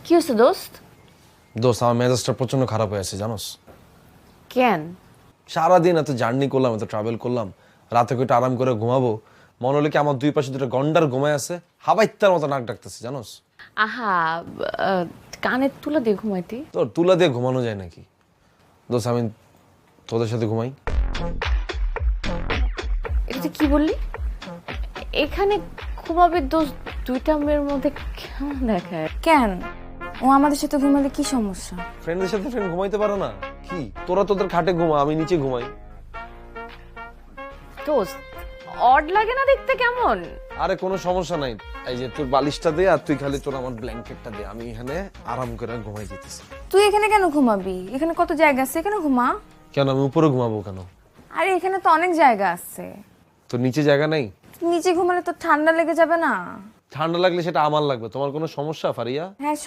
কি হয়েছে দোস্ত? দোস্ত আমার মেজাজটা প্রচন্ড খারাপ হয়ে আছে জানোস। কেন? সারাদিন এত জার্নি করলাম, এত ট্রাভেল করলাম, রাতে একটু আরাম করে ঘুমাবো, মনে হলো কি আমার দুই পাশে দুটো গন্ডার ঘুমায় আছে, হাবাইত্তার মতো নাক ডাকতেছে জানোস। আহা, কানের তুলা দিয়ে ঘুমাইতি। তোর তুলা দিয়ে ঘুমানো যায় নাকি? দোস্ত আমি তোদের সাথে ঘুমাই। এটা তুই কি বললি? এখানে ঘুমাবে দোস্ত? দুইটা মেয়ের মধ্যে কেমন দেখায়? কেন? ও আমাদের সাথে ঘুমালে কি সমস্যা? ফ্রেন্ডদের সাথে ফ্রেন্ড ঘুমাইতে পারে না কি? তোরা তোদের খাটে ঘুমা, আমি নিচে ঘুমাই। দোস্ত অড লাগে না দেখতে কেমন? আরে কোনো সমস্যা নাই, এই যে তোর বালিশটা দে আর তুই খালি তোর আমার ব্ল্যাঙ্কেটটা দে, আমি এখানে আরাম করে ঘুমাই যেতেছি। তুই এখানে কেন ঘুমাবি? এখানে কত জায়গা আছে, এখানে ঘুমা। কেন আমি উপরে ঘুমাবো কেন? আরে এখানে তো অনেক জায়গা আছে। তোর নিচে জায়গা নাই? নিচে ঘুমালে তো ঠান্ডা লেগে যাবে না? ঠান্ডা লাগলে সেটা আমার লাগবে, তোমার কোনো সমস্যা ফারিয়া? হ্যাঁ